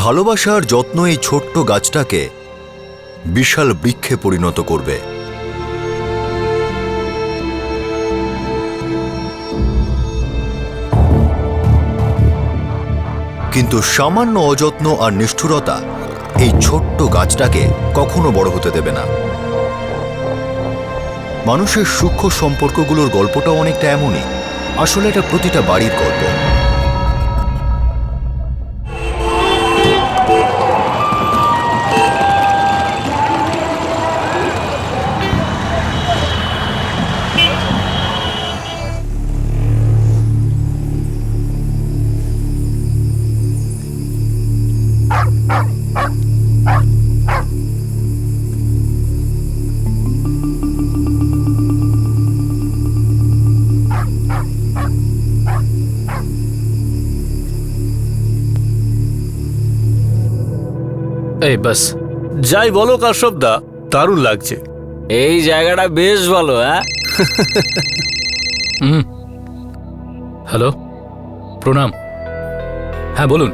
ভালোবাসা আর যত্ন এই ছোট্ট গাছটাকে বিশাল বৃক্ষে পরিণত করবে। কিন্তু সামান্য অযত্ন আর নিষ্ঠুরতা এই ছোট্ট গাছটাকে কখনো বড় হতে দেবে না। মানুষের সূক্ষ্ম সম্পর্কগুলোর গল্পটাও অনেকটা এমনই। আসলে এটা প্রতিটা বাড়ির গল্প। এই বাস, যাই বলো কাশ্যপদা, দারুণ লাগছে। এই জায়গাটা বেশ ভালো। হ্যাঁ, হ্যালো, প্রণাম। হ্যাঁ বলুন।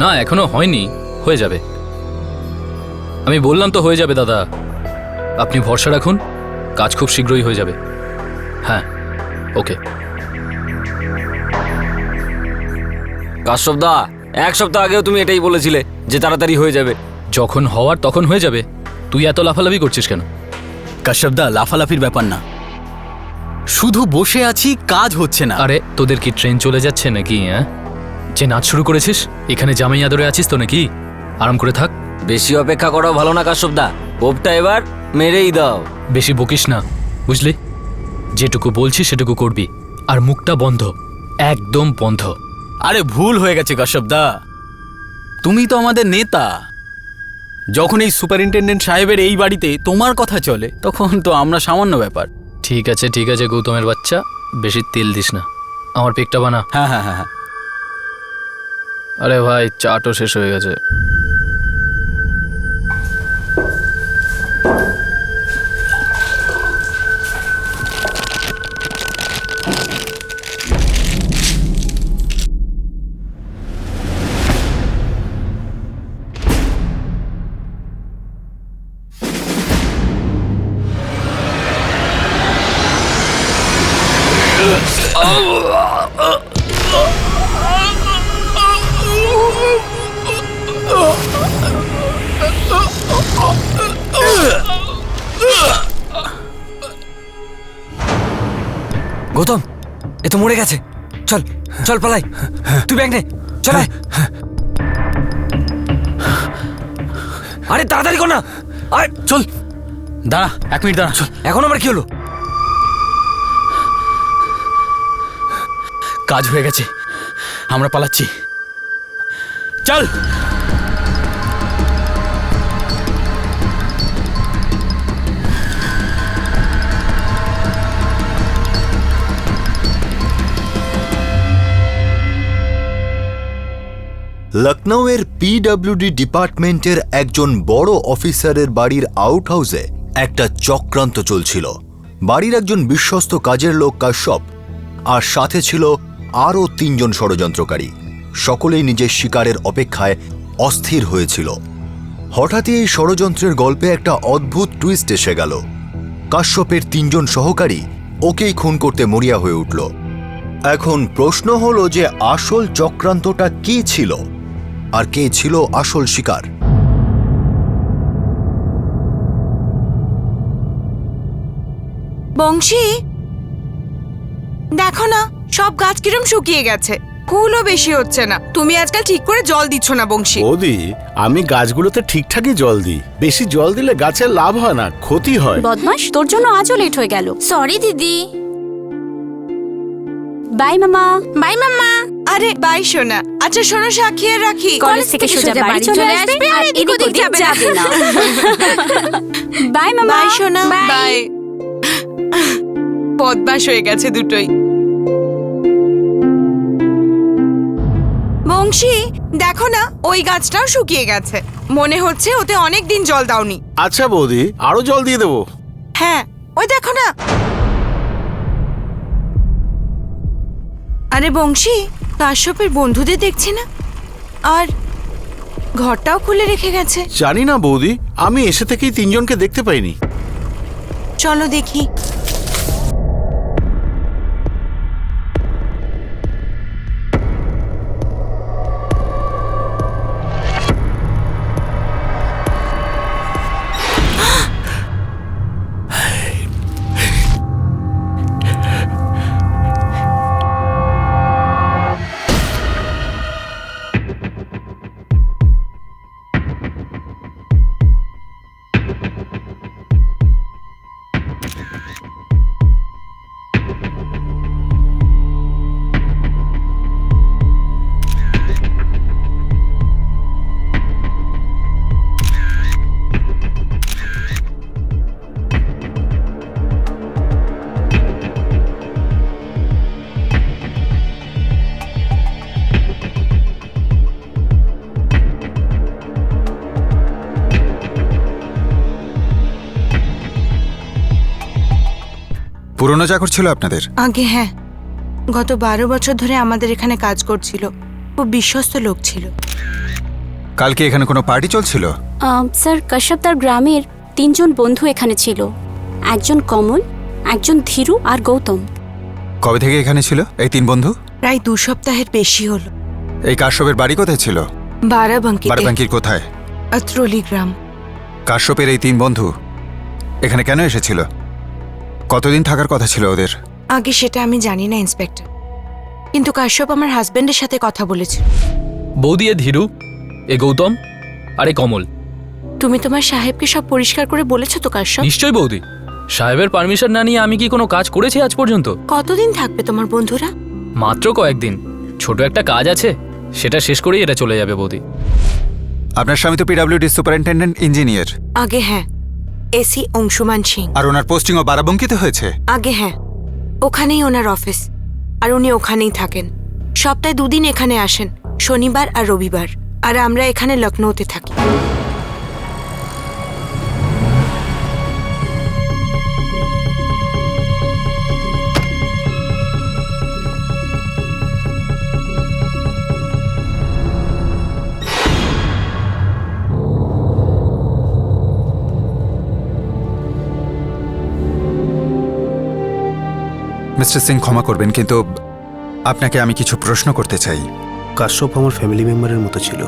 না এখনো হয়নি, হয়ে যাবে। আমি বললাম তো হয়ে যাবে দাদা, আপনি ভরসা রাখুন, কাজ খুব শীঘ্রই হয়ে যাবে। হ্যাঁ, ওকে। কাশ্যপদা, এক সপ্তাহ আগেও তুমি এটাই বলেছিলে যে তাড়াতাড়ি হয়ে যাবে। যখন হওয়ার তখন হয়ে যাবে। তুই এত লাফালাফি করছিস কেন? কাশ্যপদা, লাফালাফির ব্যাপার না, শুধু বসে আছি, কাজ হচ্ছে না। আরে তোদের কি ট্রেন চলে যাচ্ছে নাকি? হ্যাঁ, যে নাচ শুরু করেছিস, এখানে জামাই আদরে আছিস তো নাকি? আরাম করে থাক। বেশি অপেক্ষা করাও ভালো না কাশ্যপদা, কোপটা এবার মেরেই দাও। বেশি বকিস না, বুঝলি? যেটুকু বলছি সেটুকু করবি, আর মুখটা বন্ধ, একদম বন্ধ। আরে ভুল হয়ে গেছে কাশ্যপদা, তুমি তো আমাদের নেতা। যখন এই সুপারিনটেন্ডেন্ট সাহেবের এই বাড়িতে তোমার কথা চলে, তখন তো আমরা সামান্য ব্যাপার। ঠিক আছে ঠিক আছে গৌতমের বাচ্চা, বেশি তেল দিস না, আমার পেকটা বানা। হ্যাঁ হ্যাঁ হ্যাঁ হ্যাঁ। আরে ভাই, চাটও শেষ হয়ে গেছে। গৌতম, এ তো মরে গেছে। চল চল পালাই, তুই ব্যাগ নে, চল আয়। আরে তাড়াতাড়ি কর না, আয় চল, দাঁড়া, 1 মিনিট দাঁড়া। চল, এখন আমার কি হলো? কাজ হয়ে গেছে, আমরা পালাচ্ছি, চল। লখনৌয়ের পিডব্লিউডি ডিপার্টমেন্টের একজন বড় অফিসারের বাড়ির আউট হাউসে একটা চক্রান্ত চলছিল। বাড়ির একজন বিশ্বস্ত কাজের লোক কাশ্যপ, আর সাথে ছিল আরও 3 জন ষড়যন্ত্রকারী। সকলেই নিজের শিকারের অপেক্ষায় অস্থির হয়েছিল। হঠাৎই এই ষড়যন্ত্রের গল্পে একটা অদ্ভুত টুইস্ট এসে গেল। কাশ্যপের 3 জন সহকারী ওকেই খুন করতে মরিয়া হয়ে উঠল। এখন প্রশ্ন হলো যে আসল চক্রান্তটা কি ছিল, আর কে ছিল আসল শিকার? বংশী, দেখো না সব গাছ কিরম শুকিয়ে গেছে, ফুলও বেশি হচ্ছে না। তুমি আজকাল ঠিক করে জল দিচ্ছ না বংশী। বৌদি, আমি গাছগুলোতে ঠিকঠাকই জল দিই। বেশি জল দিলে গাছের লাভ হয় না, ক্ষতি হয়। বদমাস, তোর জন্য আজও লেট হয়ে গেল। সরি দিদি। বাই মামা। বাই মামা। আরে বাই সোনা। আচ্ছা শোনো, সাক্ষী আর রাখি কলেজ থেকে সোজা বাড়ি চলে আসবে আর এদিক ওদিক যাবে না। বাই মামা। বাই সোনা। বাই। বদমাশ হয়ে গেছে দুটোই। বংশী, দেখো না ওই গাছটাও শুকিয়ে গেছে, মনে হচ্ছে ওতে অনেক দিন জল দাওনি। আচ্ছা বৌদি, আরো জল দিয়ে দেবো। হ্যাঁ, ওই দেখো না। আরে বংশী, কাশ্যপের বন্ধুদের দেখছি না, আর ঘরটাও খুলে রেখে গেছে। জানি না বৌদি, আমি এসে থেকেই তিনজনকে দেখতে পাইনি। চলো দেখি। পুরনো চাকর ছিল আপনাদের? আগে হ্যাঁ, গত 12 বছর ধরে আমাদের এখানে কাজ করছিল। খুব বিশ্বস্ত লোক ছিল। কালকে এখানে কোনো পার্টি চলছিল? স্যার, কাশ্যপদার গ্রামের 3 জন বন্ধু এখানে ছিল। একজন কমল, একজন ধীরু আর গৌতম। কবে থেকে এখানে ছিল এই 3 বন্ধু? প্রায় 2 সপ্তাহের বেশি হলো। এই কাশ্যপের বাড়ি কোথায় ছিল? বারাবাঙ্কিতে, বারাবাঙ্কির কোথায়? আত্রলি গ্রাম। কাশ্যপের এই 3 বন্ধু এখানে কেন এসেছিল? কতদিন থাকার কথা ছিল ওদের? আগে সেটা আমি জানি না ইন্সপেক্টর, কিন্তু কাশ্যপ আমার হাজবেন্ডের সাথে কথা বলেছিল। বৌদি এ ধীরু, এ গৌতম আর এ কমল। তুমি তোমার সাহেবকে সব পরিষ্কার করে বলেছো তো কাশ্যপ? নিশ্চয়ই বৌদি, সাহেবের পারমিশন না নিয়ে আমি কি কোনো কাজ করেছি আজ পর্যন্ত? কতদিন থাকবে তোমার বন্ধুরা? মাত্র কয়েকদিন, ছোট একটা কাজ আছে, সেটা শেষ করেই এটা চলে যাবে বৌদি। আপনার স্বামী তো পিডব্লিউডি সুপারিনটেন্ডেন্ট ইঞ্জিনিয়ার। আগে হ্যাঁ, এসি অংশুমান সিং। আর ওনার পোস্টিংও বারাবঙ্কিতে হয়েছে? আগে হ্যাঁ, ওখানেই ওনার অফিস, আর উনি ওখানেই থাকেন। সপ্তাহে 2 দিন এখানে আসেন, শনিবার আর রবিবার। আর আমরা এখানে লখনৌতে থাকি। মিস্টার সিং, ক্ষমা করবেন, কিন্তু আপনাকে আমি কিছু প্রশ্ন করতে চাই। কাশ্যপ আমার ফ্যামিলি মেম্বারের মতো ছিল,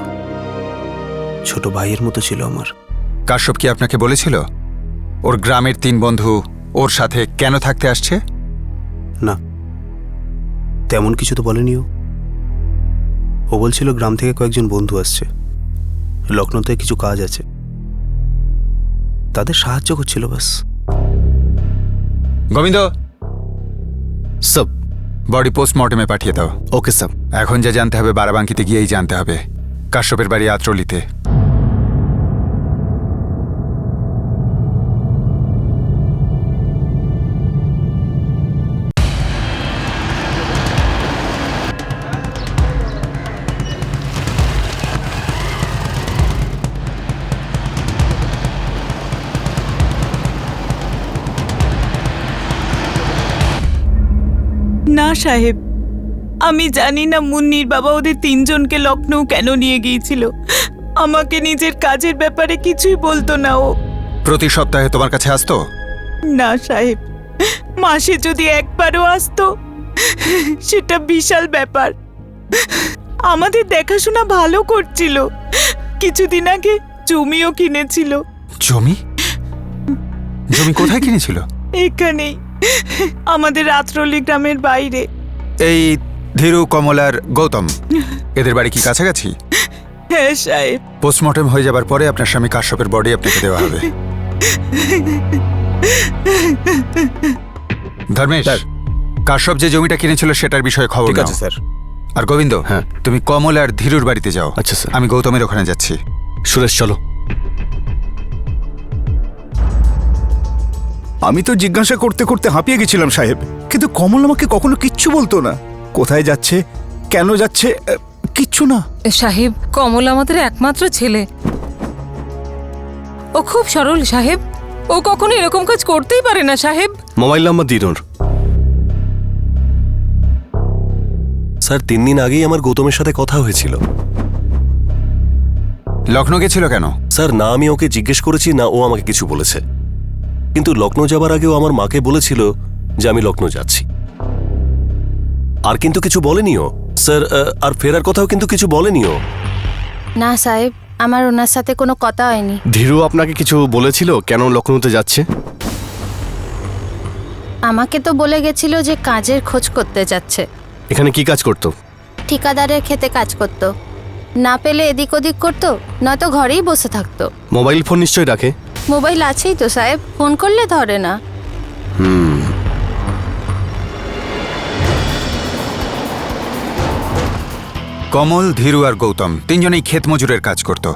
ছোট ভাইয়ের মতো ছিল আমার। কাশ্যপ কি আপনাকে বলেছিল ওর গ্রামের 3 বন্ধু ওর সাথে কেন থাকতে আসছে? না, তেমন কিছু তো বলেনি ও বলছিল গ্রাম থেকে কয়েকজন বন্ধু আসছে, লখনৌতে কিছু কাজ আছে, তাদের সাহায্য করছিল ব্যাস। গোবিন্দ, সব বডি পোস্টমর্টমে পাঠিয়ে দাও। Okay sir. এখন যা জানতে হবে বারাবাঙ্কিতে গিয়েই জানতে হবে। কাশ্যপের বাড়ি আত্রলিতে। না সাহেব, আমি জানি না মুন্নির বাবা ওদের 3 জনকে লখনৌ কেন নিয়ে গিয়েছিল। আমাকে নিজের কাজের ব্যাপারে কিছুই বলতো না ও। প্রতি সপ্তাহে তোমার কাছে আসতো? না সাহেব, মাসে যদি একবারও আসতো সেটা বিশাল ব্যাপার। আমাদের দেখাশোনা ভালো করছিল, কিছুদিন আগে জমিও কিনেছিল। জমি? জমি কোথায় কিনেছিল? এখানেই, আমাদের রাত্রলি গ্রামের বাইরে। এই ধীরু, কমল আর গৌতম, এদের বাড়ি কি কাছাকাছি? হ্যাঁ সাহেব। পোস্টমর্টম হয়ে যাবার পরে আপনার স্বামী কাশ্যপের বডি আপনাকে দেওয়া হবে। ধর্মেশ, কাশ্যপ যে জমিটা কিনেছিল সেটার বিষয়ে খবর ঠিক নাও। আছে স্যার। আর গোবিন্দ, হ্যাঁ। তুমি কমল আর ধীরুর বাড়িতে যাও। আচ্ছা স্যার। আমি গৌতমের ওখানে যাচ্ছি। সুরেশ চলো। আমি তো জিজ্ঞাসা করতে করতে হাঁপিয়ে গেছিলাম সাহেব, কিন্তু কমল আমাকে কখনো কিচ্ছু বলতো না। কোথায় যাচ্ছে, কেন যাচ্ছে, কিচ্ছু না। সাহেব, কমল আমাদের একমাত্র ছেলে। ও খুব সরল সাহেব, ও কখনো এরকম কাজ করতেই পারে না সাহেব। মোবাইল নাম্বার দিন ওর। স্যার, 3 দিন আগেই আমার গৌতমের সাথে কথা হয়েছিল। লখনৌ গেছিল কেন? স্যার, না আমি ওকে জিজ্ঞেস করেছি না ও আমাকে কিছু বলেছে, কিন্তু লখনৌ যাবার আগেও আমার মাকে বলেছিল যে আমি লখনৌ যাচ্ছি। আর কিন্তু কিছু বলেনিও স্যার, আর ফেরার কথাও কিন্তু কিছু বলেনিও। না সাহেব, আমার ওনার সাথে কোনো কথা হয়নি। ধীরু আপনাকে কিছু বলেছিল কেন লখনৌতে যাচ্ছে? আমাকে তো বলে গেছিল যে কাজের খোঁজ করতে যাচ্ছে। এখানে কি কাজ করতো? ঠিকাদারের খেতে কাজ করত, না পেলে এদিক ওদিক করতো, নয়তো ঘরেই বসে থাকতো। মোবাইল ফোন নিশ্চয়ই রাখে। মোবাইল আছেই তো সাহেব, ফোন করলে ধরে না। কমল, ধীরু আর গৌতম তিনজনেই ক্ষেত মজুরের কাজ করত।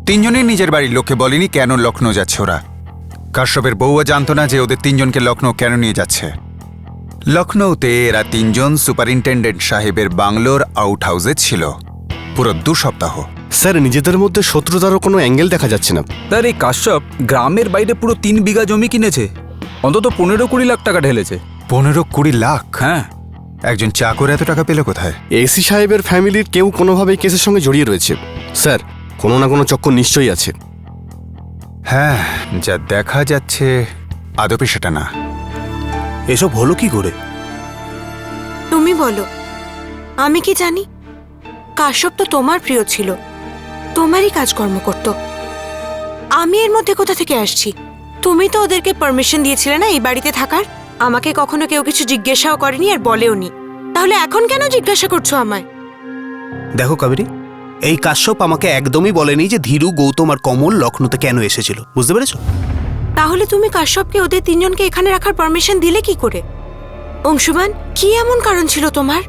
তিনজনেই নিজের বাড়ির লোককে বলেনি কেন লখনৌ যাচ্ছে ওরা। কাশ্যপের বউও জানতো না যে ওদের তিনজনকে লখনৌ কেন নিয়ে যাচ্ছে। লখনৌতে এরা তিনজন সুপারিনটেন্ডেন্ট সাহেবের বাংলোর আউট হাউসে ছিল পুরো 2 সপ্তাহ। স্যার, নিজেদের মধ্যে শত্রুতারও কোনো অ্যাঙ্গেল দেখা যাচ্ছে না। স্যার, এই কাশ্যপ গ্রামের বাইরে পুরো 3 বিঘা জমি কিনেছে, অন্তত 15-20 লাখ টাকা ঢেলেছে। 15-20 লাখ? হ্যাঁ। একজন চাকর এত টাকা পেল কোথায়? এসি সাহেবের ফ্যামিলির কেউ কোনোভাবেই কেসের সঙ্গে জড়িয়ে রয়েছে। স্যার, কোনো না কোনো চক্কর নিশ্চয়ই আছে। হ্যাঁ, যা দেখা যাচ্ছে আদপে সেটা না। এসব হলো কি করে? তুমি বলো, আমি কি জানি? কাশ্যপ তো তোমার প্রিয় ছিল, তোমারই কাজকর্ম করত। আমি এর মধ্যে কোথা থেকে আসছি? তুমি তো ওদেরকে পারমিশন দিয়েছিলে না এই বাড়িতে থাকার। আমাকে কখনো কেউ কিছু জিজ্ঞাসাও করেনি আর বলেওনি, তাহলে এখন কেন জিজ্ঞাসা করছো আমায়? দেখো কাবেরী, এই কাশ্যপ আমাকে একদমই বলেনি যে ধীরু, গৌতম আর কমল লখনৌতে কেন এসেছিল, বুঝতে পেরেছো? তাহলে তুমি কাশ্যপকে ওদের তিনজনকে এখানে রাখার পারমিশন দিলে কি করে? অংশুমান, কি এমন কারণ ছিল তোমার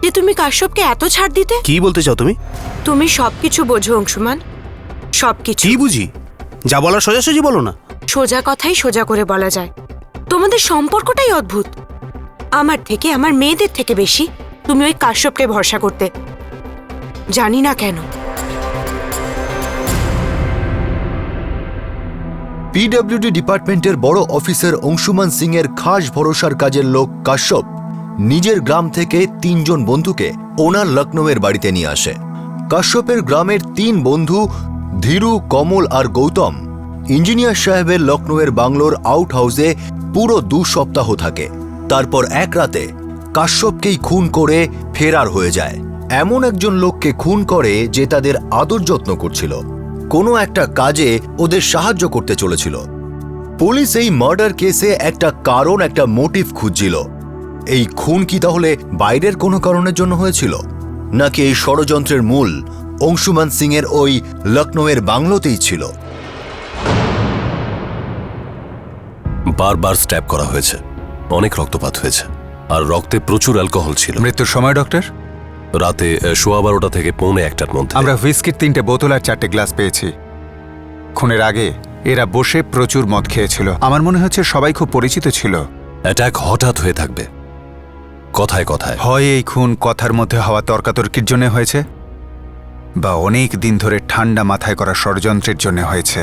যে তুমি কাশ্যপকে এত ছাড় দিতে? কি বলতে চাও তুমি? তুমি সবকিছু বোঝো অংশুমান, সবকিছু। কি বুঝি? যা বলার সোজাসুজি বলো না। সোজা কথাই সোজা করে বলা যায়। তোমাদের সম্পর্কটাই অদ্ভুত। আমার থেকে, আমার মেয়েদের থেকে বেশি তুমি ওই কাশ্যপকে ভরসা করতে। জানি না কেন। পিডব্লিউডি ডিপার্টমেন্টের বড় অফিসার অংশুমান সিং এর খাস ভরসার কাজের লোক কাশ্যপ নিজের গ্রাম থেকে 3 জন বন্ধুকে ওনার লখনৌয়ের বাড়িতে নিয়ে আসে। কাশ্যপের গ্রামের 3 বন্ধু ধীরু, কমল আর গৌতম ইঞ্জিনিয়ার সাহেবের লখনৌয়ের বাংলোর আউট হাউসে পুরো 2 সপ্তাহ থাকে। তারপর এক রাতে কাশ্যপকেই খুন করে ফেরার হয়ে যায়। এমন একজন লোককে খুন করে যে তাদের আদর যত্ন করছিল, কোনো একটা কাজে ওদের সাহায্য করতে চলেছিল। পুলিশ এই মার্ডার কেসে একটা কারণ, একটা মোটিভ খুঁজছিল। এই খুন কি তাহলে বাইরের কোনো কারণের জন্য হয়েছিল, নাকি এই ষড়যন্ত্রের মূল অংশুমান সিং এর ওই লখনৌয়ের বাংলোতেই ছিল? বারবার স্ট্যাব করা হয়েছে, অনেক রক্তপাত হয়েছে, আর রক্তে প্রচুর অ্যালকোহল ছিল। মৃত্যুর সময় ডক্টর? রাতে 12:15 থেকে 1:45-1টার মধ্যে। আমরা হুইস্কির 3টে বোতল আর 4টে গ্লাস পেয়েছি। খুনের আগে এরা বসে প্রচুর মদ খেয়েছিল। আমার মনে হচ্ছে সবাই খুব পরিচিত ছিল। অ্যাটাক হঠাৎ হয়ে থাকবে, কথায় কথায়। হয় এই খুন কথার মধ্যে হওয়া তর্কাতর্কির জন্য হয়েছে, বা অনেক দিন ধরে ঠান্ডা মাথায় করা ষড়যন্ত্রের জন্য হয়েছে।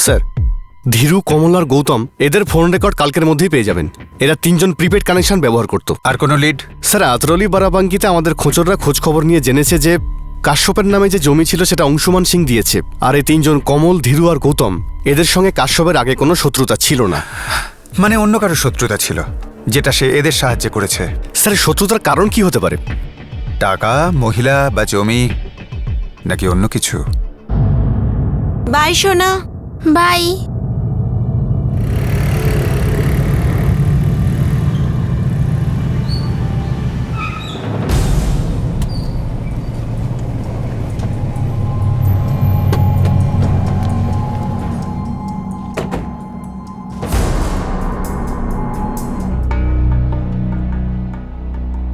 স্যার, ধীরু, কমল আর গৌতম এদের ফোন রেকর্ড কালকের মধ্যেই পেয়ে যাবেন। এরা 3 জন প্রিপেড কানেকশন ব্যবহার করত। আর কোনো লিড? স্যার, আতরলি বারাবাঙ্কিতে আমাদের খোঁচররা খোঁজ খবর নিয়ে জেনেছে যে কাশ্যপের নামে যে জমি ছিল সেটা অংশুমান সিং দিয়েছে। আর এই 3 জন কমল, ধীরু আর গৌতম, এদের সঙ্গে কাশ্যপের আগে কোনো শত্রুতা ছিল না। মানে অন্য কারো শত্রুতা ছিল যেটা সে এদের সাহায্য করেছে। স্যার, শত্রুতার কারণ কি হতে পারে? টাকা, মহিলা বা জমি, নাকি অন্য কিছু? বাই সোনা। বাই।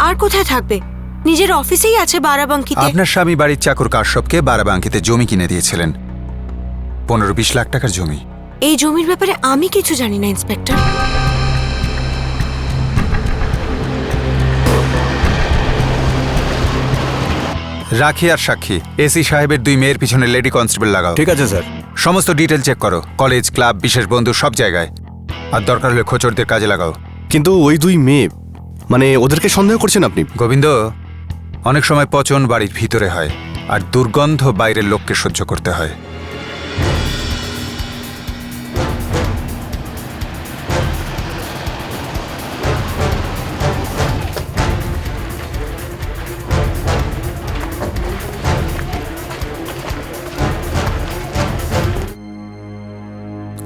আর কোথায় থাকবে? নিজের অফিসেই আছে বারাবাঙ্কিতে। আপনার স্বামী বাড়ির চাকর কাশ্যপকে বারাবাঙ্কিতে জমি কিনে দিয়েছিলেন, 15-20 লাখ টাকার জমি। এই জমির ব্যাপারে আমি কিছু জানি না ইন্সপেক্টর। রাখি আর সাক্ষী, এসি সাহেবের 2 মেয়ের পিছনে লেডি কনস্টেবল লাগাও। ঠিক আছে স্যার। সমস্ত ডিটেল চেক করো, কলেজ, ক্লাব, বিশেষ বন্ধু, সব জায়গায়। আর দরকার হলে খোঁচরদের কাজে লাগাও। কিন্তু ওই 2 মেয়ে মানে ওদেরকে সন্দেহ করছেন আপনি? গোবিন্দ, অনেক সময় পচন বাড়ির ভিতরে হয় আর দুর্গন্ধ বাইরের লোককে সহ্য করতে হয়।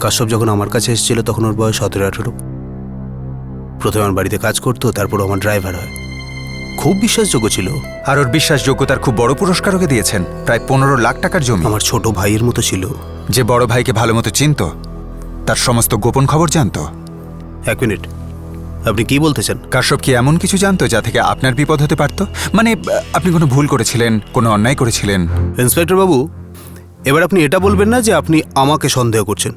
কাশ্যপ যখন আমার কাছে এসেছিল তখন ওর বয়স 17-18। প্রথমে আমার বাড়িতে কাজ করতো, তারপর আমার ড্রাইভার হয়। খুব বিশ্বাসযোগ্য ছিল। আর ওর বিশ্বাসযোগ্যতার খুব বড় পুরস্কার ওকে দিয়েছেন, প্রায় 15 লাখ টাকার জমি। আমার ছোট ভাইয়ের মতো ছিল। যে বড় ভাইকে ভালো মতো চিনত, তার সমস্ত গোপন খবর জানতো। 1 মিনিট, আপনি কি বলতে চান? কাশ্যপ কি এমন কিছু জানতো যা থেকে আপনার বিপদ হতে পারত? মানে আপনি কোনো ভুল করেছিলেন, কোনো অন্যায় করেছিলেন? ইন্সপেক্টর বাবু, এবার আপনি এটা বলবেন না যে আপনি আমাকে সন্দেহ করছেন।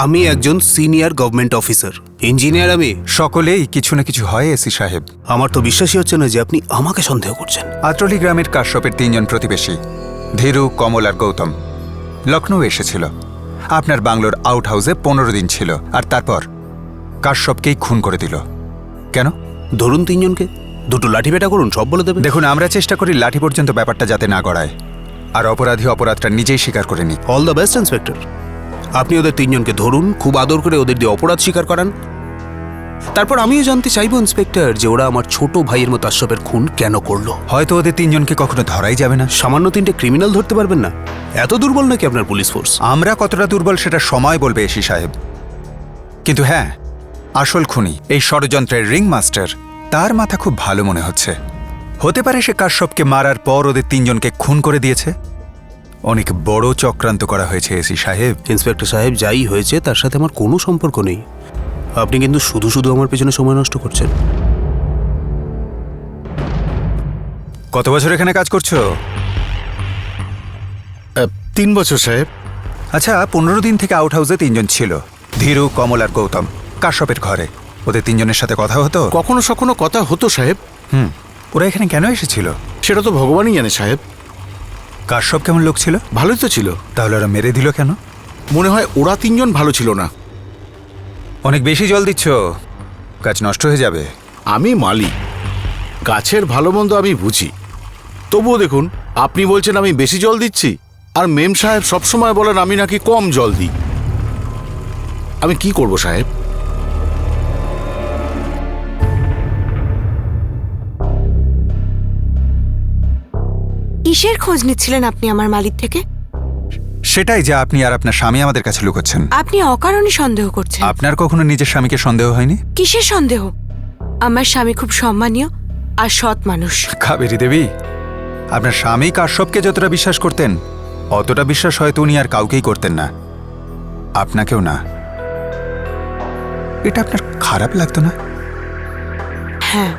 আমি একজন সিনিয়র গভর্নমেন্ট অফিসার, ইঞ্জিনিয়ার। আমি সকলেই কিছু না কিছু হয় এসি সাহেব। আমার তো বিশ্বাসই হচ্ছে না যে আপনি আমাকে সন্দেহ করছেন। আত্রলি গ্রামের কাশ্যপের 3 জন প্রতিবেশী, ধীরু, কমল আর গৌতম, লখনৌ এসেছিল। আপনার বাংলোর আউট হাউসে 15 দিন ছিল, আর তারপর কাশ্যপকেই খুন করে দিল। কেন? ধরুন 3 জনকে, দুটো লাঠি পেটা করুন, সব বলে দেবে। দেখুন, আমরা চেষ্টা করি লাঠি পর্যন্ত ব্যাপারটা যাতে না গড়ায়, আর অপরাধী অপরাধটা নিজেই স্বীকার করে নিক। All the best inspector. আপনি ওদের 3 জনকে ধরুন, খুব আদর করে ওদের দিয়ে অপরাধ স্বীকার করান। তারপর আমিও জানতে চাইবো ইন্সপেক্টর যে ওরা আমার ছোট ভাইয়ের মতো কাশ্যপের খুন কেন করলো। হয়তো ওদের 3 জনকে কখনো ধরাই যাবে না। সামান্য 3টে ক্রিমিনাল ধরতে পারবেন না? এত দুর্বল নাকি আপনার পুলিশ ফোর্স? আমরা কতটা দুর্বল সেটা সময় বলবে এসি সাহেব। কিন্তু হ্যাঁ, আসল খুনি, এই ষড়যন্ত্রের রিং মাস্টার, তার মাথা খুব ভালো মনে হচ্ছে। হতে পারে সে কাশ্যপকে মারার পর ওদের 3 জনকে খুন করে দিয়েছে। অনেক বড় চক্রান্ত করা হয়েছে এসি সাহেব। ইন্সপেক্টর সাহেব, যাই হয়েছে তার সাথে আমার কোনো সম্পর্ক নেই। আপনি কিন্তু শুধু শুধু আমার পেছনে সময় নষ্ট করছেন। কত বছর এখানে কাজ করছো? 3 বছর সাহেব। আচ্ছা, 15 দিন থেকে আউট হাউসে 3 জন ছিল, ধীরু, কমল আর গৌতম, কাশ্যপের ঘরে। ওদের 3 জনের সাথে কথা হতো? কখনো সখনো কথা হতো সাহেব। ওরা এখানে কেন এসেছিল সেটা তো ভগবানই জানে সাহেব। কাশ্যপ কেমন লোক ছিল? ভালোই তো ছিল। তাহলে ওরা মেরে দিল কেন? মনে হয় ওরা 3 জন ভালো ছিল না। অনেক বেশি জল দিচ্ছ, গাছ নষ্ট হয়ে যাবে। আমি মালি, গাছের ভালো মন্দ আমি বুঝি। তবুও দেখুন, আপনি বলছেন আমি বেশি জল দিচ্ছি, আর মেম সাহেব সবসময় বলেন আমি নাকি কম জল দিই। আমি কি করব সাহেব? কিসের খোঁজ নিচ্ছিলেন আপনি আমার মালিক থেকে? সেটাই যা আপনি আর আপনার স্বামী আমাদের কাছে লুকোচ্ছেন। আপনি অকারণে সন্দেহ করছেন। আপনার কখনো নিজের স্বামীকে সন্দেহ হয়নি? কিসের সন্দেহ? আমার স্বামী খুব সম্মানীয় আর সৎ মানুষ। কাবেরী দেবী, আপনার স্বামী কাশ্যপকে যতটা বিশ্বাস করতেন, অতটা বিশ্বাস হয়তো উনি আর কাউকেই করতেন না, আপনাকেও না। এটা আপনার খারাপ লাগতো না? হ্যাঁ,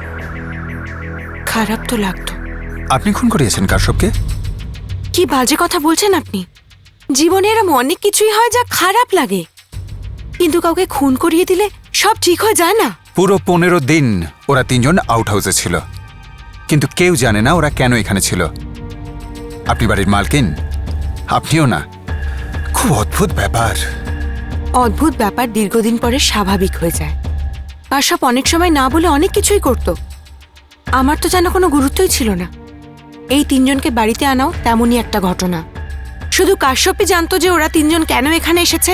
খারাপ তো লাগতো। আপনি খুন করিয়েছেন কাশ্যপকে? কি বাজে কথা বলছেন আপনি! জীবনে এরম অনেক কিছুই হয় যা খারাপ লাগে, কিন্তু কাউকে খুন করিয়ে দিলে সব ঠিক হয়ে যায় না। পুরো 15 দিন ওরা 3 জন আউট হাউসে ছিল, কিন্তু কেউ জানে না ওরা কেন এখানে ছিল। আপনি বাড়ির মালকিন, আপনিও না। খুব অদ্ভুত ব্যাপার। অদ্ভুত ব্যাপার দীর্ঘদিন পরে স্বাভাবিক হয়ে যায়। কাশ্যপ অনেক সময় না বলে অনেক কিছুই করত। আমার তো যেন কোনো গুরুত্বই ছিল না। এই 3 জনকে বাড়িতে আনাও তেমনই একটা ঘটনা। শুধু কাশ্যপই জানতো যে ওরা 3 জন কেন এখানে এসেছে,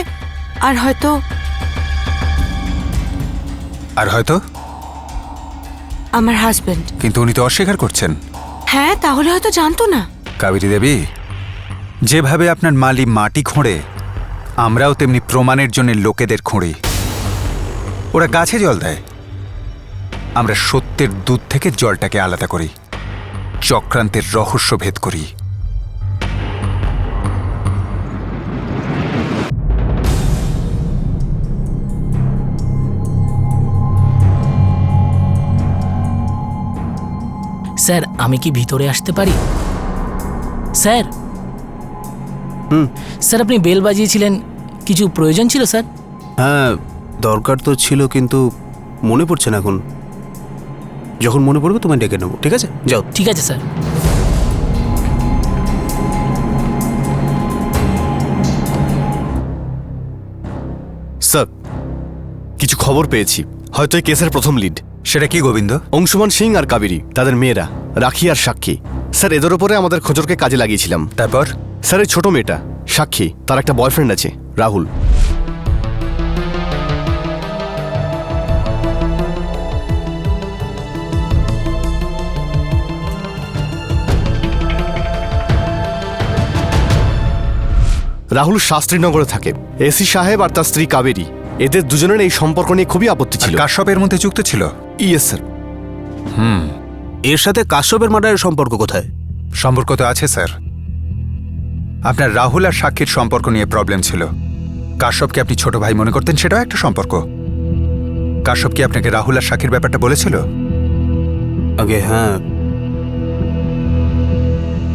আর হয়তো আমার হাজবেন্ড। কিন্তু উনি তো অস্বীকার করছেন। হ্যাঁ, তাহলে হয়তো জানতো না। কাবেরী দেবী, যেভাবে আপনার মালি মাটি খোঁড়ে, আমরাও তেমনি প্রমাণের জন্য লোকেদের খোঁড়ি। ওরা গাছে জল দেয়, আমরা সত্যের দুধ থেকে জলটাকে আলাদা করি, চক্রান্তের রহস্য ভেদ করি। স্যার, আমি কি ভিতরে আসতে পারি? স্যার, স্যার আপনি বেল বাজিয়েছিলেন, কিছু প্রয়োজন ছিল স্যার? হ্যাঁ, দরকার তো ছিল, কিন্তু মনে পড়ছে না এখন। যখন মনে পড়বে তোমায় ডেকে নেবো, ঠিক আছে? যাও। ঠিক আছে স্যার। স্যার, কিছু খবর পেয়েছি, হয়তো এই কেসের প্রথম লিড। সেটা কি গোবিন্দ? অংশুমান সিং আর কাবেরী, তাদের মেয়েরা রাখি আর সাক্ষী। স্যার এদের ওপরে আমাদের খোঁজরকে কাজে লাগিয়েছিলাম। তারপর? স্যার এই ছোট মেয়েটা সাক্ষী, তার একটা বয়ফ্রেন্ড আছে রাহুল। রাহুল শাস্ত্রীনগরে থাকে। এসি সাহেব আর তার স্ত্রী কাবেরী, এদের দুজনের এই সম্পর্ক নিয়ে খুবই আপত্তি ছিল। কাশ্যপের মধ্যে যুক্ত ছিল? Yes sir. এর সাথে কাশ্যপের মার্ডারের সম্পর্ক কোথায়? সম্পর্ক তো আছে স্যার। আপনার রাহুল আর সাক্ষীর সম্পর্ক নিয়ে প্রবলেম ছিল। কাশ্যপকে আপনি ছোট ভাই মনে করতেন, সেটাও একটা সম্পর্ক। কাশ্যপ কি আপনাকে রাহুল আর সাক্ষীর ব্যাপারটা বলেছিল? আগে হ্যাঁ,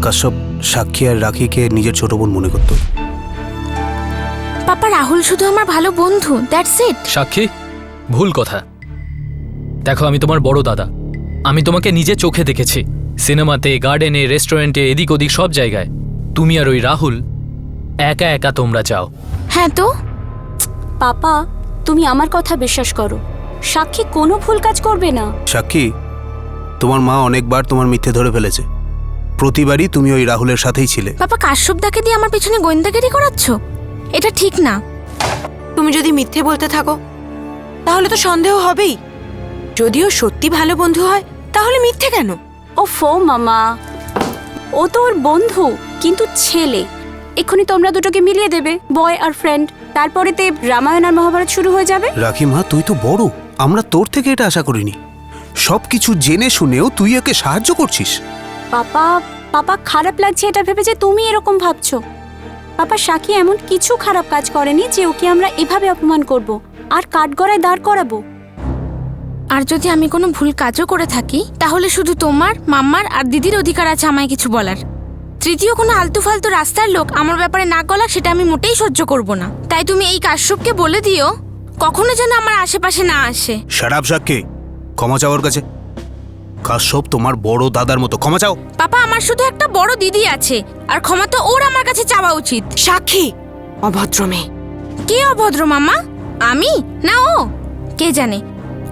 কাশ্যপ সাক্ষী আর রাখিকে নিজের ছোট বোন মনে করত। পাপা, রাহুল শুধু আমার ভালো বন্ধু, দ্যাটস ইট। সাক্ষী, ভুল কথা। দেখো, আমি তোমার বড় দাদা। আমি তোমাকে নিজে চোখে দেখেছি, সিনেমাতে, গার্ডেনে, রেস্টুরেন্টে, এদিক ওদিক সব জায়গায়। তুমি আর ওই রাহুল একা একা তোমরা যাও। হ্যাঁ তো পাপা, তুমি আমার কথা বিশ্বাস করো, সাক্ষী কোনো ভুল কাজ করবে না। সাক্ষী, তোমার মা অনেকবার তোমার মিথ্যে ধরে ফেলেছে। প্রতিবারই তুমি ওই রাহুলের সাথেই ছিলে। পাপা, কাশ্যপদাকে দিয়ে আমার পেছনে গোয়েন্দাগিরি করাচ্ছ, এটা ঠিক না। তুমি যদি মিথ্যে বলতে থাকো তাহলে তো সন্দেহ হবেই। যদিও সত্যি ভালো বন্ধু হয় তাহলে মিথ্যে কেন? ও ফো মামা, ও তো ওর বন্ধু, কিন্তু ছেলে। এক্ষুনি তোমরা দুটোকে মিলিয়ে দেবে, বয় আর ফ্রেন্ড। তারপরেতে রামায়ণ আর মহাভারত শুরু হয়ে যাবে। রাখি মা, তুই তো বড়, আমরা তোর থেকে এটা আশা করিনি। সবকিছু জেনে শুনেও তুই ওকে সাহায্য করছিস। পাপা খারাপ লাগছে এটা ভেবে যে তুমি এরকম ভাবছো। পাপা, সাক্ষী এমন কিছু খারাপ কাজ করেনি যে ওকে আমরা এভাবে অপমান করব আর কাঠগড়ায় দাঁড় করাবো। আর যদি আমি কোনো ভুল কাজও করে থাকি তাহলে শুধু তোমার, মাম্মার আর দিদির অধিকার আছে আমায় কিছু বলার। তৃতীয় কোনো আলতু ফালতু রাস্তার লোক আমার ব্যাপারে না গলাক, সেটা আমি মোটেই সহ্য করব না। তাই তুমি এই কাশ্যপকে বলে দিও কখনো যেন আমার আশেপাশে না আসে। শাট আপ সাক্ষী, ক্ষমা চাও ওর কাছে। কাশ্যপ তোমার বড় দাদার মতো, ক্ষমা চাও। পাপা, আমার শুধু একটা বড় দিদি আছে, আর ক্ষমা তো ওর আমার কাছে চাওয়া উচিত। সাক্ষী অভদ্র মেয়ে। কে অভদ্র মাম্মা? আমি না ও? কে জানে,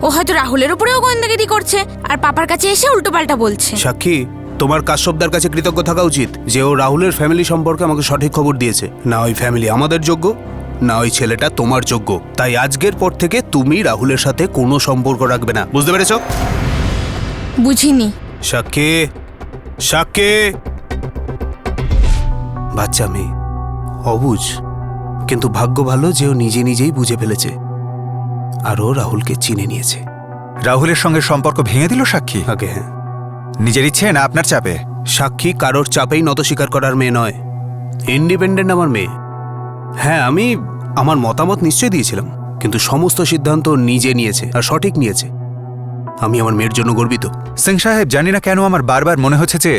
ও হয়তো রাহুলের উপরেও গোয়েন্দাগিরি করছে আর পাপার কাছে এসে উল্টোপাল্টা বলছে। সাক্ষী, তোমার কাশ্যপদার কাছে কৃতজ্ঞ থাকা উচিত যে ও রাহুলের ফ্যামিলি সম্পর্কে আমাকে সঠিক খবর দিয়েছে। না ওই ফ্যামিলি আমাদের যোগ্য, না ওই ছেলেটা তোমার যোগ্য। তাই আজকের পর থেকে তুমি রাহুলের সাথে কোনো সম্পর্ক রাখবে না, বুঝতে পেরেছো? বুঝিনি। সাক্ষী, সাক্ষী, বাচ্চা মেয়ে, অবুঝ, কিন্তু ভাগ্য ভালো যে ও নিজে নিজেই বুঝে ফেলেছে আর ও রাহুলকে চিনে নিয়েছে। রাহুলের সঙ্গে সম্পর্ক ভেঙে দিল সাক্ষী? আগে হ্যাঁ। নিজের ইচ্ছে না আপনার চাপে? সাক্ষী কারোর চাপেই নত স্বীকার করার মেয়ে নয়, ইন্ডিপেন্ডেন্ট আমার মেয়ে। হ্যাঁ, আমি আমার মতামত নিশ্চয় দিয়েছিলাম, কিন্তু সমস্ত সিদ্ধান্ত নিজে নিয়েছে আর সঠিক নিয়েছে। আমি আমার মেয়ের জন্য গর্বিত। সিং সাহেব, জানি না কেন আমার বারবার মনে হচ্ছে যে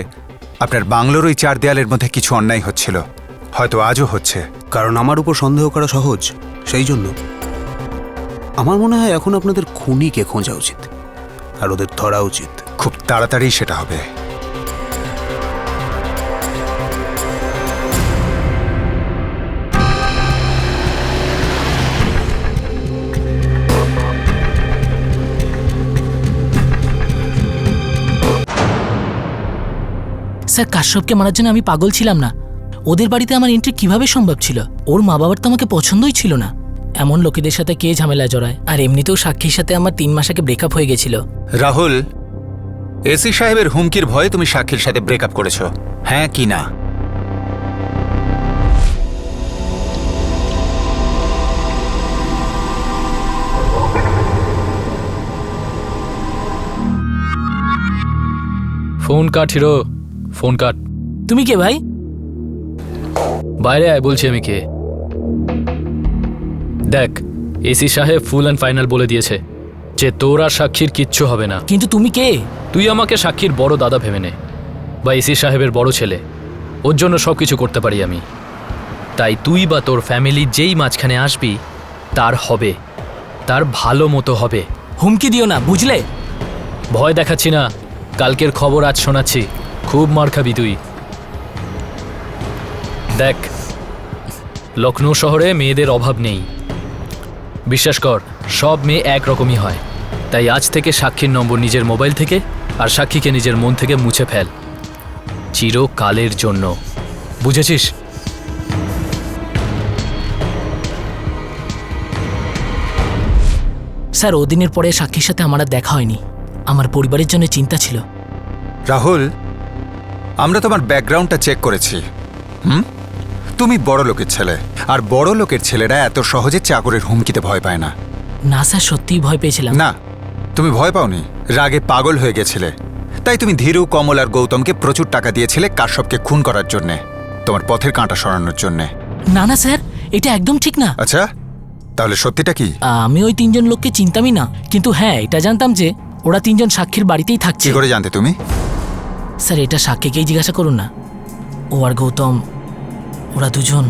আপনার বাংলোর ওই চার দেয়ালের মধ্যে কিছু অন্যায় হচ্ছিল। হয়তো আজও হচ্ছে। কারণ আমার উপর সন্দেহ করা সহজ, সেই জন্য। আমার মনে হয় এখন আপনাদের খুনিকে খোঁজা উচিত আর ওদের ধরা উচিত। খুব তাড়াতাড়ি সেটা হবে। স্যার, কাশ্যপকে মারার জন্য আমি পাগল ছিলাম না। ওদের বাড়িতে আমার এন্ট্রি কিভাবে সম্ভব ছিল? ওর মা বাবার তো আমাকে পছন্দই ছিল না। এমন লোকেদের সাথে কে ঝামেলা জড়ায়? আর এমনিতেও সাক্ষীর সাথে আমার 3 মাস আগে ব্রেকআপ হয়ে গেছিল। রাহুল, এসি সাহেবের হুমকির ভয়ে তুমি সাক্ষীর সাথে ব্রেকআপ করেছো, হ্যাঁ কি না? Phone cut hero, phone cut. তুমি কে ভাই? বাইরে আয় বলছি আমি কে। দেখ, এসি সাহেব ফুল অ্যান্ড ফাইনাল বলে দিয়েছে যে তোর আর সাক্ষীর কিচ্ছু হবে না। কিন্তু তুমি কে? তুই আমাকে সাক্ষীর বড় দাদা ভেবে নে, বা এসি সাহেবের বড় ছেলে। ওর জন্য সব কিছু করতে পারি আমি। তাই তুই বা তোর ফ্যামিলি যেই মাঝখানে আসবি তার হবে, তার ভালো মতো হবে। হুমকি দিও না, বুঝলে? ভয় দেখাচ্ছি না, কালকের খবর আজ শোনাচ্ছি। খুব মার খাবি তুই। দেখ, লখনৌ শহরে মেয়েদের অভাব নেই। বিশ্বাস কর, সব মেয়ে একরকমই হয়। তাই আজ থেকে সাক্ষীর নম্বর নিজের মোবাইল থেকে আর সাক্ষীকে নিজের মন থেকে মুছে ফেল, চিরকালের জন্য। বুঝেছিস? স্যার, ওদিনের পরে সাক্ষীর সাথে আমার আর দেখা হয়নি। আমার পরিবারের জন্য চিন্তা ছিল। রাহুল, আমরা তোমার ব্যাকগ্রাউন্ডটা চেক করেছি। তুমি বড় লোকের ছেলে, আর বড় লোকের ছেলেরা এত সহজে চাকরের হুমকিতে ভয় পায় না। না স্যার, সত্যিই ভয় পেয়েছিলাম। না, তুমি ভয় পাওনি, রাগে পাগল হয়ে গেছিলে। তাই তুমি ধীরু, কমল আর গৌতমকে প্রচুর টাকা দিয়েছিলে কাশ্যপকে খুন করার জন্যে, তোমার পথের কাঁটা সরানোর জন্যে। না না স্যার, এটা একদম ঠিক না। আচ্ছা, তাহলে সত্যিটা কি? আমি ওই তিনজন লোককে চিনতামই না, কিন্তু হ্যাঁ এটা জানতাম যে ওরা তিনজন সাক্ষীর বাড়িতেই থাকছে। কি করে জানতে তুমি? স্যার, এটা সাক্ষীকেই জিজ্ঞাসা করুন না। ও আর গৌতম, ওরা দুজন।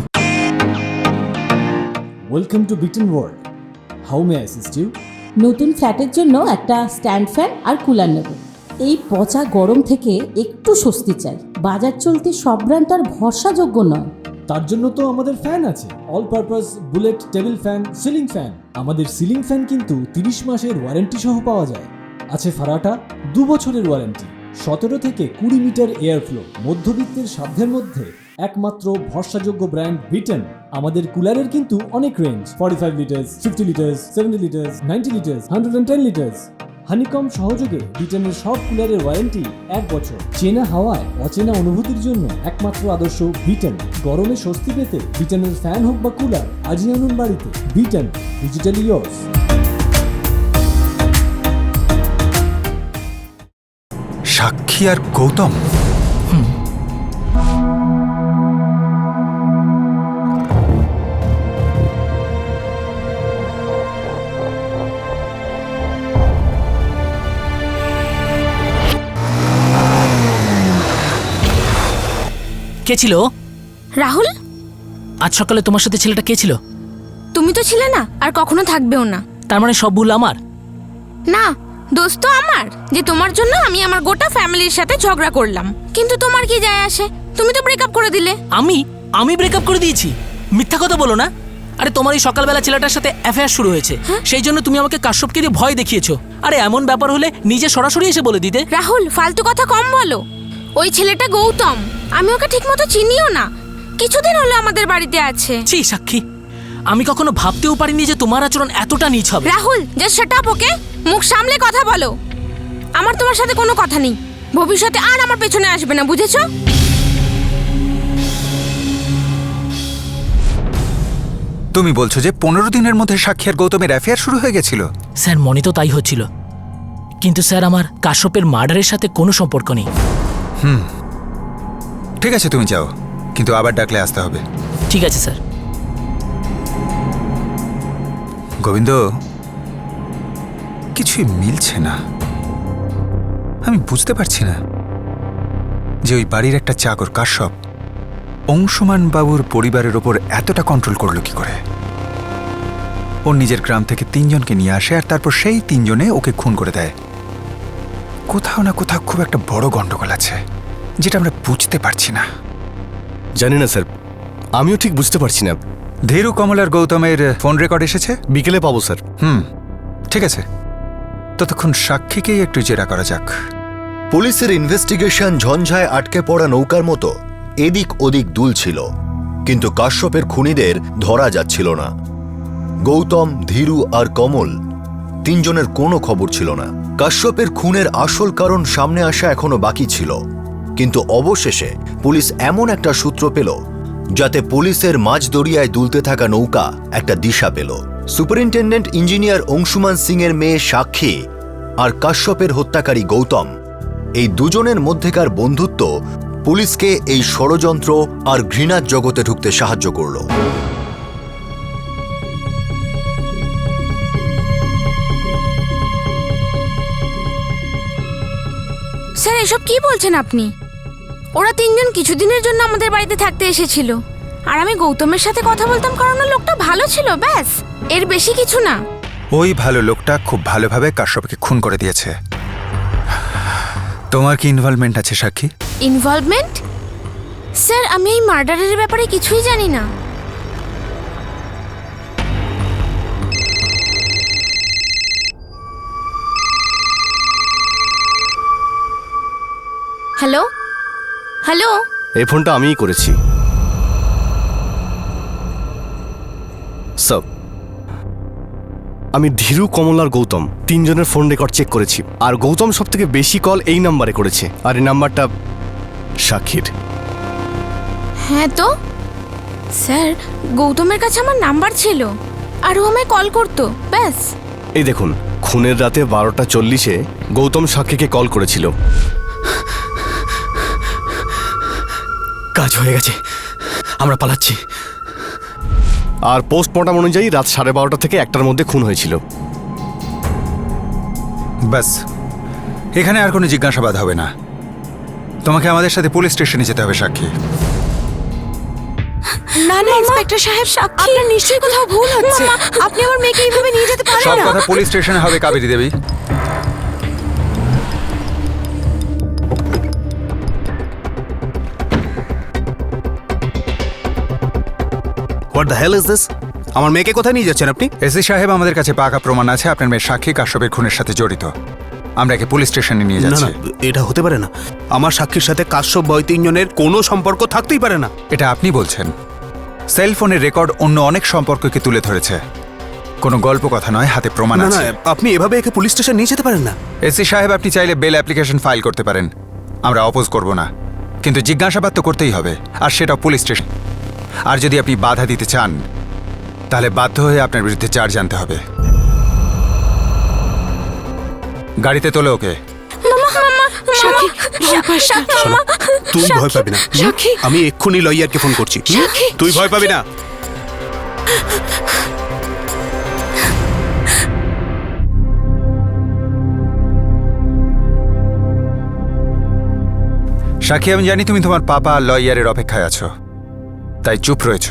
ওয়েলকাম টু বিটেন world. How may I assist you? নতুন ফ্ল্যাটের জন্য একটা স্ট্যান্ড ফ্যান আর কুলার নেব। এই পচা গরম থেকে একটু স্বস্তি চাই। বাজার চলতে সব ব্র্যান্ড আর ভরসাযোগ্য নয়। তার জন্য তো আমাদের ফ্যান আছে, all purpose bullet table fan, ceiling fan. আমাদের সিলিং ফ্যান কিন্তু 30 মাসের ওয়ারেন্টি সহ পাওয়া যায়। আছে ফারাটা 2 বছরের ওয়ারেন্টি, 17 থেকে 20 মিটার এয়ার ফ্লো, মধ্যবিত্তের সাধ্যের মধ্যে একমাত্র ভরসাযোগ্য ব্র্যান্ড বিটেন। আমাদের কুলারের কিন্তু অনেক range, 45 litres, 50 litres, 70 litres, 90 litres, 110 litres. Honeycomb সহযোগে বিটেনের সব কুলারের ওয়ারেন্টি 1 বছর। চেনা হাওয়ায় অচেনা অনুভূতির জন্য একমাত্র আদর্শ বিটেন। গরমে স্বস্তি পেতে বিটেনের ফ্যান হোক বা কুলার আজই আনুন বাড়িতে। Beaten, digitally yours. সাক্ষী আর গৌতম? কে ছিল? রাহুল, আজ সকালে তোমার সাথে ছেলেটা কে ছিল? তুমি তো ছিলে না, আর কখনো থাকবেও না। তার মানে সব ভুল আমার? না, দোষ তো আমার, যে তোমার জন্য আমি আমার গোটা ফ্যামিলির সাথে ঝগড়া করলাম। কিন্তু তোমার কি যায় আসে? তুমি তো ব্রেকআপ করে দিলে। আমি ব্রেকআপ করে দিয়েছি? মিথ্যা কথা বলো না। আরে তোমার এই সকালবেলা ছেলেটার সাথে অ্যাফেয়ার শুরু হয়েছে, সেই জন্য তুমি আমাকে কাশ্যপকে দিয়ে ভয় দেখিয়েছো। আরে এমন ব্যাপার হলে নিজে সরাসরি এসে বলে দিতে। রাহুল, ফালতু কথা কম বলো। ওই ছেলেটা গৌতম, আমি ওকে ঠিকমতো চিনিও না। কিছুদিন হলো আমাদের বাড়িতে আছে। ছি সাক্ষী, আমি কখনো ভাবতেও পারিনি যে তোমার আচরণ এতটা নীচ হবে। রাহুল, জাস্ট শাট আপ, ওকে? মুখ সামলে কথা বলো। আমার তোমার সাথে কোনো কথা নেই। ভবিষ্যতে আর আমার পেছনে আসবে না, বুঝেছো? তুমি বলছো যে 15 দিনের মধ্যে সাক্ষী আর গৌতমের অ্যাফেয়ার শুরু হয়ে গেছিল? স্যার, মনে তো তাই হচ্ছিল, কিন্তু স্যার আমার কাশ্যপের মার্ডারের সাথে কোনো সম্পর্ক নেই। ঠিক আছে, তুমি যাও, কিন্তু আবার ডাকলে আসতে হবে। ঠিক আছে স্যার। গোবিন্দ, কিছুই মিলছে না। আমি বুঝতে পারছি না যে ওই বাড়ির একটা চাকর কাশ্যপ অংশুমান বাবুর পরিবারের ওপর এতটা কন্ট্রোল করলো কি করে। ওর নিজের গ্রাম থেকে 3 জনকে নিয়ে আসে, আর তারপর সেই 3 জনে ওকে খুন করে দেয়। কোথাও না কোথাও খুব একটা বড় গন্ডগোল আছে, যেটা আমরা বুঝতে পারছি না। জানি না স্যার, আমিও ঠিক বুঝতে পারছি না। ধীরু, কমল আর গৌতমের ফোন রেকর্ড এসেছে? বিকেলে পাবো স্যার। ঠিক আছে, ততক্ষণ সাক্ষীকেই একটু জেরা করা যাক। পুলিশের ইনভেস্টিগেশন ঝঞ্ঝায় আটকে পড়া নৌকার মতো এদিক ওদিক দুলছিল, কিন্তু কাশ্যপের খুনিদের ধরা যাচ্ছিল না। গৌতম, ধীরু আর কমল 3 জনের কোনো খবর ছিল না। কাশ্যপের খুনের আসল কারণ সামনে আসা এখনো বাকি ছিল, কিন্তু অবশেষে পুলিশ এমন একটা সূত্র পেল যাতে পুলিশের মাঝ দরিয়ায় দুলতে থাকা নৌকা একটা দিশা পেল। সুপারিনটেন্ডেন্ট ইঞ্জিনিয়ার অংশুমান সিং এর মেয়ে সাক্ষী আর কাশ্যপের হত্যাকারী গৌতম, এই দুজনের মধ্যেকার বন্ধুত্ব পুলিশকে এই ষড়যন্ত্র আর ঘৃণার জগতে ঢুকতে সাহায্য করল। স্যার, এসব কি বলছেন আপনি? ওরা 3 জন কিছুদিনের জন্য আমাদের বাড়িতে থাকতে এসেছিল, আর আমি গৌতমের সাথে কথা বলতাম কারণ লোকটা ভালো ছিল, ব্যাস, এর বেশি কিছু না। ওই ভালো লোকটা খুব ভালোভাবে কাশ্যপকে খুন করে দিয়েছে। তোমার কি ইনভলভমেন্ট আছে সাক্ষী? ইনভলভমেন্ট? স্যার, আমি এই মার্ডারের ব্যাপারে কিছুই জানি না। হ্যালো হ্যালো এই ফোনটা আমিই করেছি। স্যার, আমি ধীরু, কমল আর গৌতম তিনজনের ফোন রেকর্ড চেক করেছি, আর গৌতম সব থেকে বেশি কল এই নাম্বারে করেছে, আর এই নাম্বারটা সাক্ষীর। হ্যাঁ তো স্যার, গৌতমের কাছে আমার নাম্বার ছিল আর ও আমায় কল করতো, ব্যাস। এই দেখুন, খুনের রাতে 12:40-এ গৌতম সাক্ষীকে কল করেছিল। কাজ হয়ে গেছে, আমরা পালাচ্ছি। আর পোস্টমর্টম অনুযায়ী রাত 12:30 থেকে 1টার মধ্যে খুন হয়েছিল। ব্যাস, এখানে আর কোনো জিজ্ঞাসাবাদ হবে না। তোমাকে আমাদের সাথে পুলিশ স্টেশনে যেতে হবে সাক্ষী। না না ইন্সপেক্টর সাহেব, আপনার নিশ্চয়ই কোথাও ভুল হচ্ছে। আপনি আমার মেয়েকে এইভাবে নিয়ে যেতে পারেন সব না। কথা পুলিশ স্টেশনে হবে Kaveri Devi. What the hell is this? আমার মেয়েকে কোথায় নিয়ে যাচ্ছেন আপনি? এসি সাহেব, আমাদের কাছে পাকা প্রমাণ আছে আপনার মেয়ে সাক্ষী কাশ্যপের খুনের সাথে জড়িত। আমরা একে পুলিশ স্টেশনে নিয়ে না যাচ্ছি। না, এটা হতে পারে না। আমার সাক্ষীর সাথে কাশ্যপ বয় তিনজনের কোনো সম্পর্ক থাকতেই পারে না। এটা আপনি বলছেন? সেল ফোনের রেকর্ড অন্য অনেক সম্পর্ককে তুলে ধরেছে। কোনো গল্প কথা নয়, হাতে প্রমাণ না না, আছে। আপনি এভাবে একে পুলিশ স্টেশন নিয়ে যেতে পারেন না। এসি সাহেব, আপনি চাইলে বেল অ্যাপ্লিকেশন ফাইল করতে পারেন, আমরা অপোজ করব না, কিন্তু জিজ্ঞাসাবাদ তো করতেই হবে, আর সেটা পুলিশ স্টেশন। আর যদি আপনি বাধা দিতে চান তাহলে বাধ্য হয়ে আপনার বিরুদ্ধে চার্জ আনতে হবে। গাড়িতে তোলে ওকে। শোনো, তুই ভয় পাবি না। আমি এক্ষুনি লয়ারকে ফোন করছি। তুই ভয় পাবি না। সাক্ষী, আমি জানি তুমি তোমার পাপা লয়ারের অপেক্ষায় আছো, তাই চুপ রয়েছ।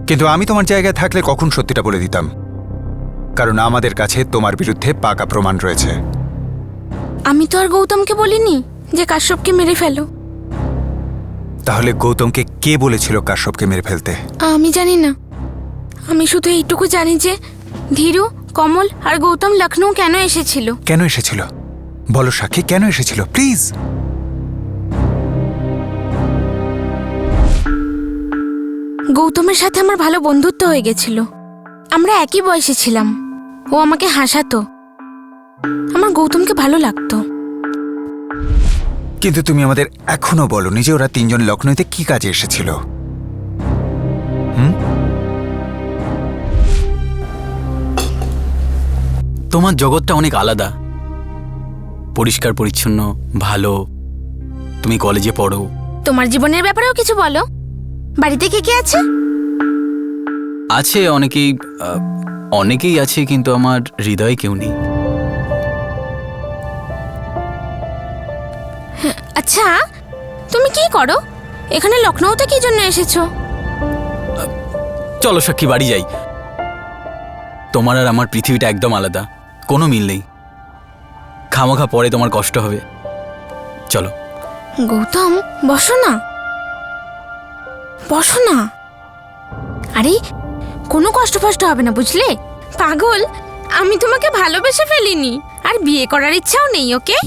কিন্তু আমি তোমার জায়গায় থাকলে কখন সত্যিটা বলে দিতাম, কারণ আমাদের কাছে তোমার বিরুদ্ধে পাকা প্রমাণ রয়েছে। আমি তো আর গৌতমকে বলিনি যে কাশ্যপকে মেরে ফেলো। তাহলে গৌতমকে কে বলেছিল কাশ্যপকে মেরে ফেলতে? আমি জানি না, আমি শুধু এইটুকু জানি যে ধীরু, কমল আর গৌতম লখনৌ কেন এসেছিল। কেন এসেছিল বলো সাক্ষী, কেন এসেছিল প্লিজ? গৌতমের সাথে আমার ভালো বন্ধুত্ব হয়ে গেছিল। আমরা একই বয়সে ছিলাম, ও আমাকে হাসাতো, আমার গৌতমকে ভালো লাগতো। কিন্তু তুমি আমাদের এখনো বলনি যে ওরা তিনজন লখনৌতে কি কাজে এসেছিল। তোমার জগৎটা অনেক আলাদা, পরিষ্কার পরিচ্ছন্ন, ভালো। তুমি কলেজে পড়ো। তোমার জীবনের ব্যাপারেও কিছু বলো। বাড়িতে কে কে আছে? আছে অনেকেই আছে, কিন্তু আমার হৃদয়ে কেউ নেই। আচ্ছা, তুমি কি করো এখানে? লখনৌতে কি জন্য এসেছো? চলো সাক্ষী, বাড়ি যাই। তোমার আর আমার পৃথিবীটা একদম আলাদা, কোনো মিল নেই। খামাখা পরে তোমার কষ্ট হবে। চলো। গৌতম, বসো না, বসো না। আরে কোনো কষ্ট ফষ্ট হবে না, বুঝলে? পাগল, আমি তোমাকে ভালোবেসে ফেলিনি, আর বিয়ে করার ইচ্ছাও নেই। ওকে,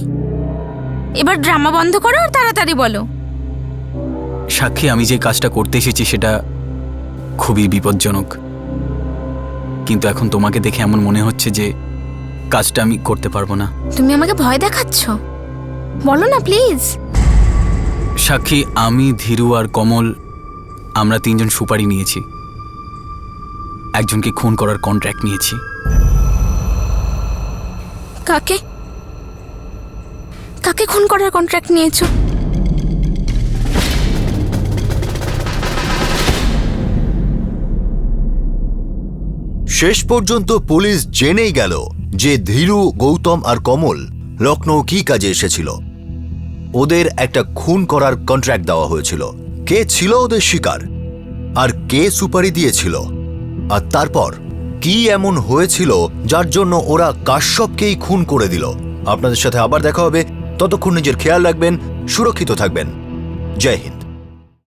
এবার ড্রামা বন্ধ করো আর তাড়াতাড়ি বলো। সাক্ষী, আমি যে কাজটা করতে এসেছি সেটা খুবই বিপজ্জনক, কিন্তু এখন তোমাকে দেখে এমন মনে হচ্ছে যে কাজটা আমি করতে পারবো না। তুমি আমাকে ভয় দেখাচ্ছ, বলো না প্লিজ। সাক্ষী, আমি, ধীরু আর কমল, আমরা তিনজন সুপারি নিয়েছি, একজনকে খুন করার কন্ট্রাক্ট নিয়েছি। কাকে কাকে খুন করার কন্ট্রাক্ট নিয়েছো? শেষ পর্যন্ত পুলিশ জেনেই গেল যে ধীরু, গৌতম আর কমল লখনৌ কি কাজে এসেছিল। ওদের একটা খুন করার কন্ট্রাক্ট দেওয়া হয়েছিল। কে ছিল ওদের শিকার, আর কে সুপারি দিয়েছিল, আর তারপর কি এমন হয়েছিল যার জন্য ওরা কাশ্যপকেই খুন করে দিল। আপনাদের সাথে আবার দেখা হবে, ততক্ষণ নিজের খেয়াল রাখবেন, সুরক্ষিত থাকবেন। জয় হিন্দ।